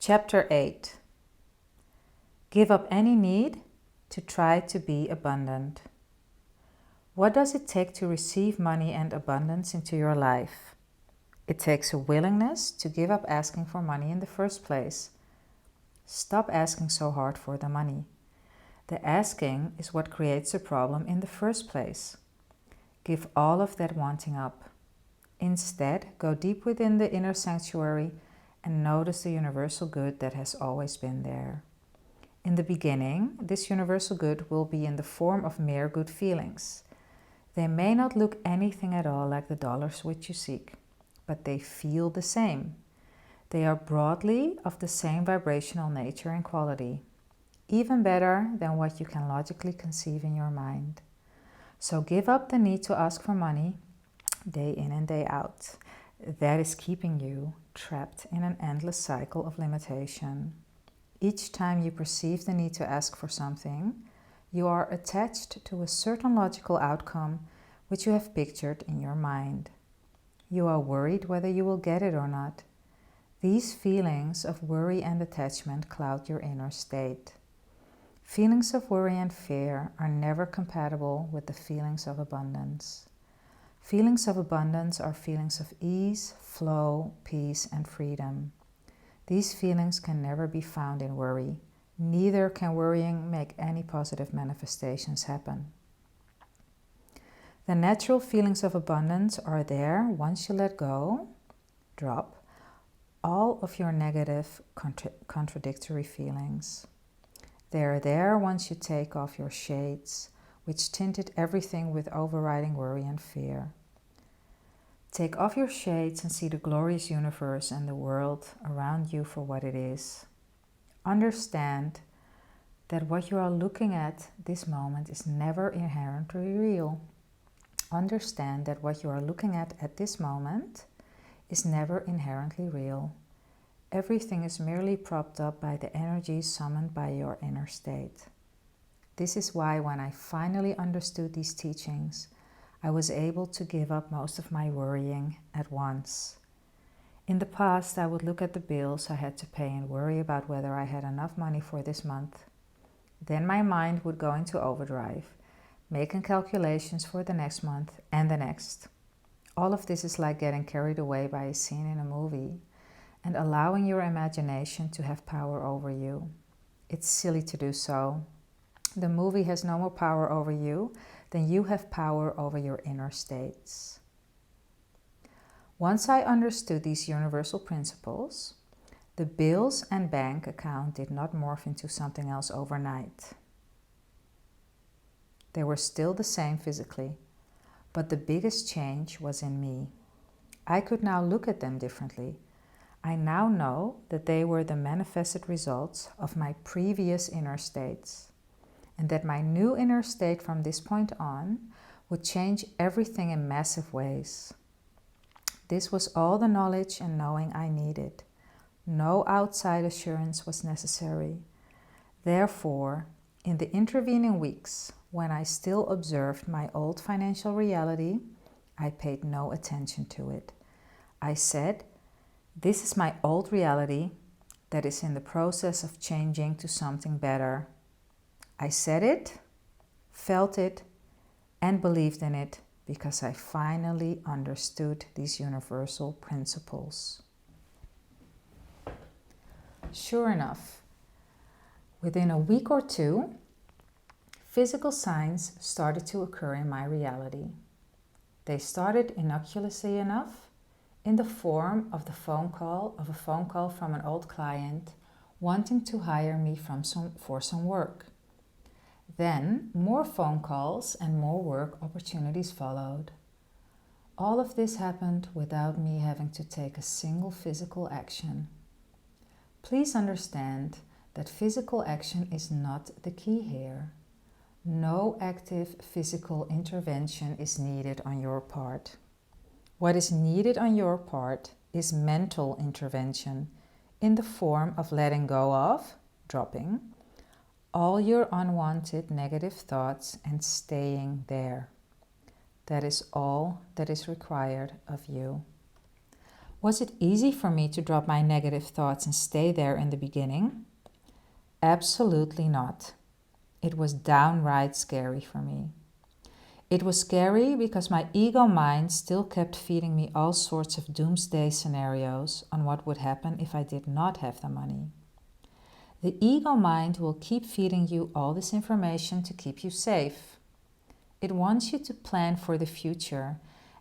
Chapter 8. Give up any need to try to be abundant. What does it take to receive money and abundance into your life? It takes a willingness to give up asking for money in the first place. Stop asking so hard for the money. The asking is what creates a problem in the first place. Give all of that wanting up. Instead, go deep within the inner sanctuary and notice the universal good that has always been there. In the beginning, this universal good will be in the form of mere good feelings. They may not look anything at all like the dollars which you seek, but they feel the same. They are broadly of the same vibrational nature and quality, even better than what you can logically conceive in your mind. So give up the need to ask for money day in and day out. That is keeping you trapped in an endless cycle of limitation. Each time you perceive the need to ask for something, you are attached to a certain logical outcome which you have pictured in your mind. You are worried whether you will get it or not. These feelings of worry and attachment cloud your inner state. Feelings of worry and fear are never compatible with the feelings of abundance. Feelings of abundance are feelings of ease, flow, peace, and freedom. These feelings can never be found in worry. Neither can worrying make any positive manifestations happen. The natural feelings of abundance are there once you let go, drop, all of your negative, contradictory feelings. They are there once you take off your shades, which tinted everything with overriding worry and fear. Take off your shades and see the glorious universe and the world around you for what it is. Understand that what you are looking at this moment is never inherently real. Understand that what you are looking at this moment is never inherently real. Everything is merely propped up by the energy summoned by your inner state. This is why when I finally understood these teachings, I was able to give up most of my worrying at once. In the past, I would look at the bills I had to pay and worry about whether I had enough money for this month. Then my mind would go into overdrive, making calculations for the next month and the next. All of this is like getting carried away by a scene in a movie and allowing your imagination to have power over you. It's silly to do so. The movie has no more power over you than you have power over your inner states. Once I understood these universal principles, the bills and bank account did not morph into something else overnight. They were still the same physically, but the biggest change was in me. I could now look at them differently. I now know that they were the manifested results of my previous inner states, and that my new inner state from this point on would change everything in massive ways. This was all the knowledge and knowing I needed. No outside assurance was necessary. Therefore, in the intervening weeks, when I still observed my old financial reality, I paid no attention to it. I said, "This is my old reality that is in the process of changing to something better." I said it, felt it, and believed in it because I finally understood these universal principles. Sure enough, within a week or two, physical signs started to occur in my reality. They started innocuously enough, in the form of a phone call from an old client wanting to hire me for some work. Then more phone calls and more work opportunities followed. All of this happened without me having to take a single physical action. Please understand that physical action is not the key here. No active physical intervention is needed on your part. What is needed on your part is mental intervention in the form of letting go of, dropping, all your unwanted negative thoughts and staying there. That is all that is required of you. Was it easy for me to drop my negative thoughts and stay there in the beginning? Absolutely not. It was downright scary for me. It was scary because my ego mind still kept feeding me all sorts of doomsday scenarios on what would happen if I did not have the money. The ego mind will keep feeding you all this information to keep you safe. It wants you to plan for the future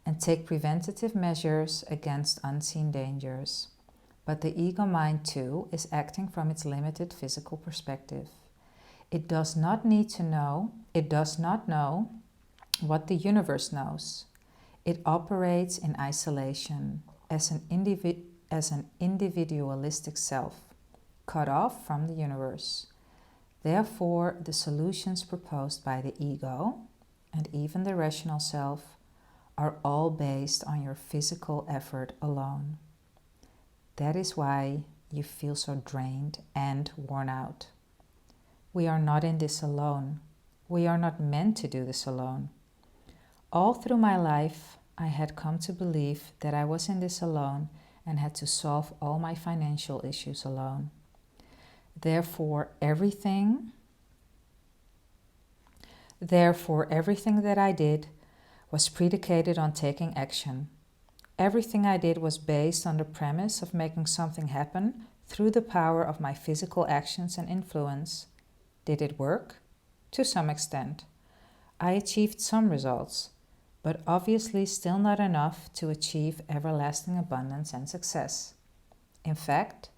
and take preventative measures against unseen dangers. But the ego mind too is acting from its limited physical perspective. It does not need to know, it does not know what the universe knows. It operates in isolation as an individualistic self, cut off from the universe. Therefore, the solutions proposed by the ego, and even the rational self, are all based on your physical effort alone. That is why you feel so drained and worn out. We are not in this alone. We are not meant to do this alone. All through my life, I had come to believe that I was in this alone and had to solve all my financial issues alone. Therefore, everything that I did was predicated on taking action. Everything I did was based on the premise of making something happen through the power of my physical actions and influence. Did it work? To some extent. I achieved some results, but obviously still not enough to achieve everlasting abundance and success. In fact,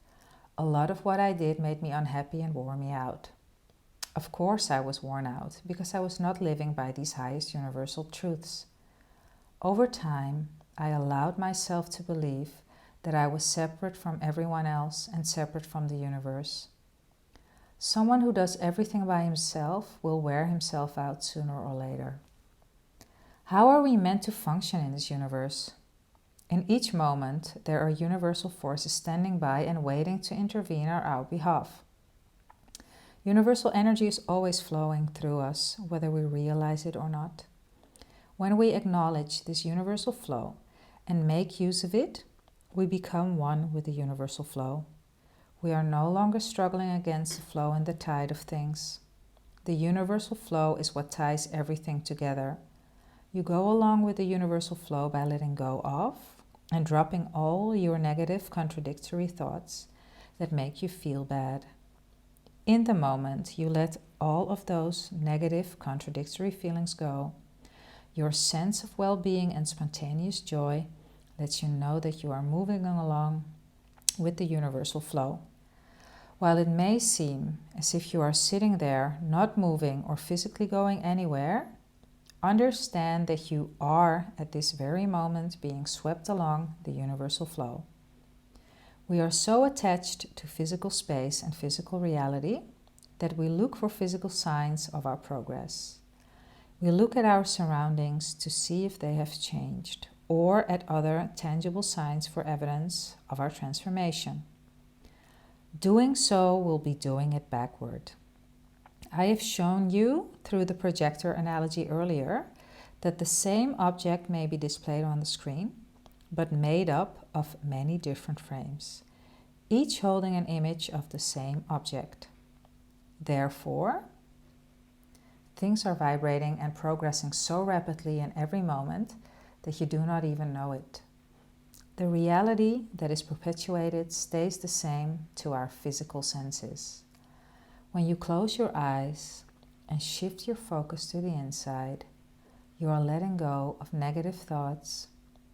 a lot of what I did made me unhappy and wore me out. Of course I was worn out, because I was not living by these highest universal truths. Over time, I allowed myself to believe that I was separate from everyone else and separate from the universe. Someone who does everything by himself will wear himself out sooner or later. How are we meant to function in this universe? In each moment, there are universal forces standing by and waiting to intervene on our behalf. Universal energy is always flowing through us, whether we realize it or not. When we acknowledge this universal flow and make use of it, we become one with the universal flow. We are no longer struggling against the flow and the tide of things. The universal flow is what ties everything together. You go along with the universal flow by letting go of and dropping all your negative, contradictory thoughts that make you feel bad. In the moment, you let all of those negative, contradictory feelings go. Your sense of well-being and spontaneous joy lets you know that you are moving along with the universal flow. While it may seem as if you are sitting there, not moving or physically going anywhere, understand that you are at this very moment being swept along the universal flow. We are so attached to physical space and physical reality that we look for physical signs of our progress. We look at our surroundings to see if they have changed, or at other tangible signs for evidence of our transformation. Doing so will be doing it backward. I have shown you through the projector analogy earlier that the same object may be displayed on the screen, but made up of many different frames, each holding an image of the same object. Therefore, things are vibrating and progressing so rapidly in every moment that you do not even know it. The reality that is perpetuated stays the same to our physical senses. When you close your eyes and shift your focus to the inside, you are letting go of negative thoughts,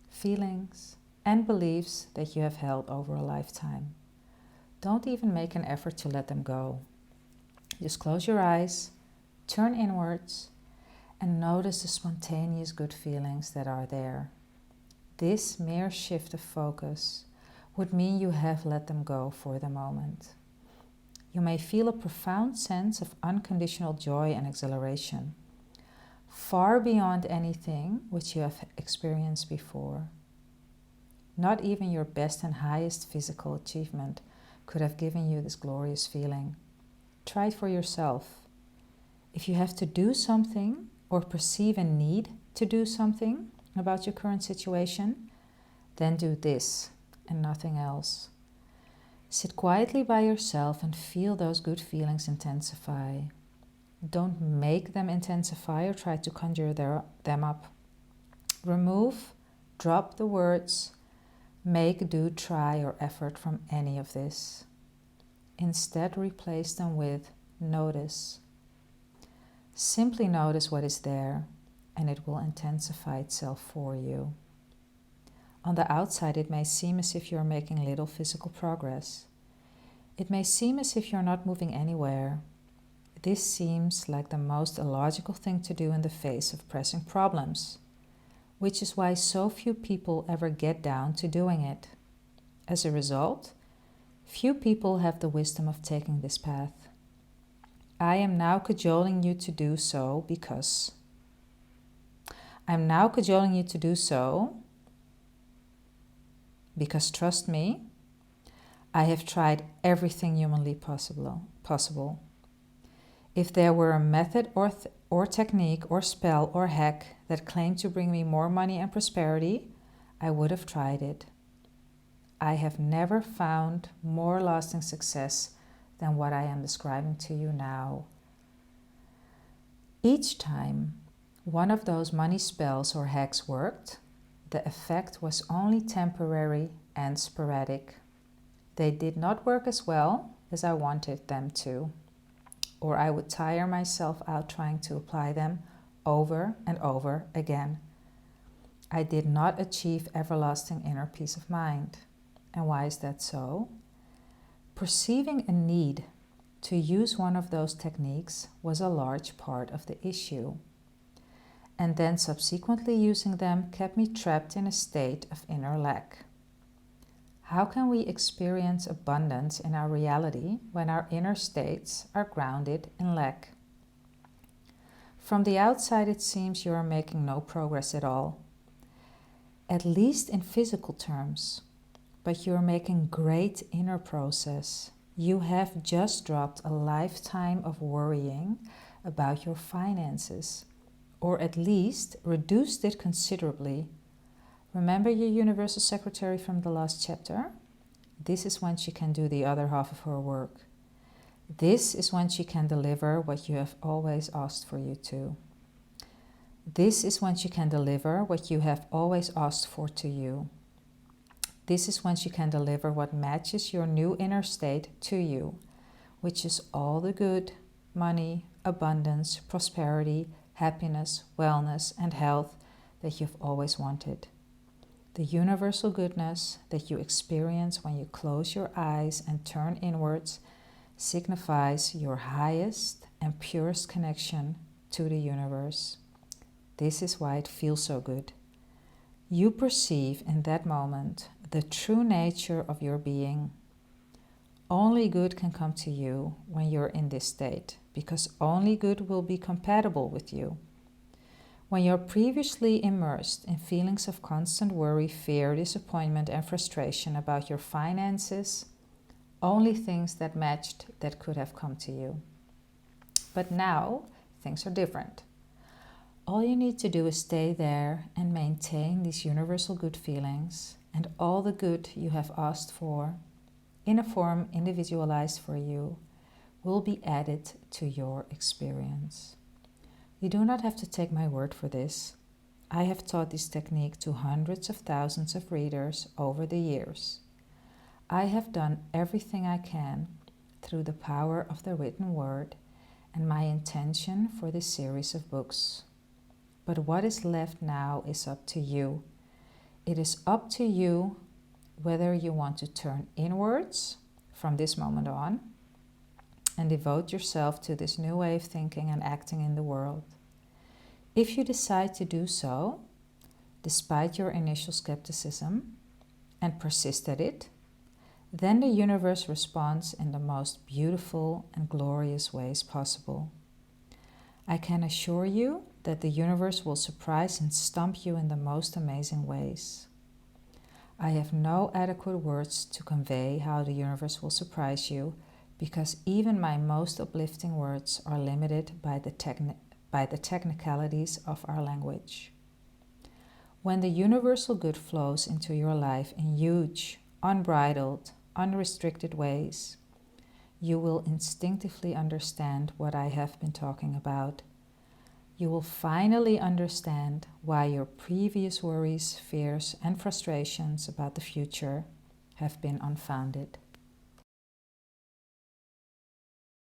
feelings, and beliefs that you have held over a lifetime. Don't even make an effort to let them go. Just close your eyes, turn inwards, and notice the spontaneous good feelings that are there. This mere shift of focus would mean you have let them go for the moment. You may feel a profound sense of unconditional joy and exhilaration, far beyond anything which you have experienced before. Not even your best and highest physical achievement could have given you this glorious feeling. Try it for yourself. If you have to do something or perceive a need to do something about your current situation, then do this. and nothing else. Sit quietly by yourself and feel those good feelings intensify. Don't make them intensify or try to conjure them up. Remove, drop the words, make, do, try, or effort from any of this. Instead, replace them with notice. Simply notice what is there, and it will intensify itself for you. On the outside, it may seem as if you're making little physical progress. It may seem as if you're not moving anywhere. This seems like the most illogical thing to do in the face of pressing problems, which is why so few people ever get down to doing it. As a result, few people have the wisdom of taking this path. I am now cajoling you to do so because trust me, I have tried everything humanly possible. If there were a method or technique or spell or hack that claimed to bring me more money and prosperity, I would have tried it. I have never found more lasting success than what I am describing to you now. Each time one of those money spells or hacks worked, the effect was only temporary and sporadic. They did not work as well as I wanted them to, or I would tire myself out trying to apply them over and over again. I did not achieve everlasting inner peace of mind. And why is that so? Perceiving a need to use one of those techniques was a large part of the issue. And then subsequently using them kept me trapped in a state of inner lack. How can we experience abundance in our reality when our inner states are grounded in lack? From the outside, it seems you are making no progress at all, at least in physical terms, but you are making great inner progress. You have just dropped a lifetime of worrying about your finances, or at least reduced it considerably. Remember your universal secretary from the last chapter? This is when she can do the other half of her work. This is when she can deliver what you have always asked for you to. This is when she can deliver what you have always asked for to you. This is when she can deliver what matches your new inner state to you, which is all the good, money, abundance, prosperity, happiness, wellness, and health that you've always wanted. The universal goodness that you experience when you close your eyes and turn inwards signifies your highest and purest connection to the universe. This is why it feels so good. You perceive in that moment the true nature of your being. Only good can come to you when you're in this state, because only good will be compatible with you. When you're previously immersed in feelings of constant worry, fear, disappointment, and frustration about your finances, only things that matched that could have come to you. But now, things are different. All you need to do is stay there and maintain these universal good feelings and all the good you have asked for, in a form individualized for you, will be added to your experience. You do not have to take my word for this. I have taught this technique to hundreds of thousands of readers over the years. I have done everything I can through the power of the written word and my intention for this series of books. But what is left now is up to you. It is up to you whether you want to turn inwards from this moment on and devote yourself to this new way of thinking and acting in the world. If you decide to do so, despite your initial skepticism, and persist at it, then the universe responds in the most beautiful and glorious ways possible. I can assure you that the universe will surprise and stump you in the most amazing ways. I have no adequate words to convey how the universe will surprise you, because even my most uplifting words are limited by the technicalities of our language. When the universal good flows into your life in huge, unbridled, unrestricted ways, you will instinctively understand what I have been talking about. You will finally understand why your previous worries, fears, and frustrations about the future have been unfounded.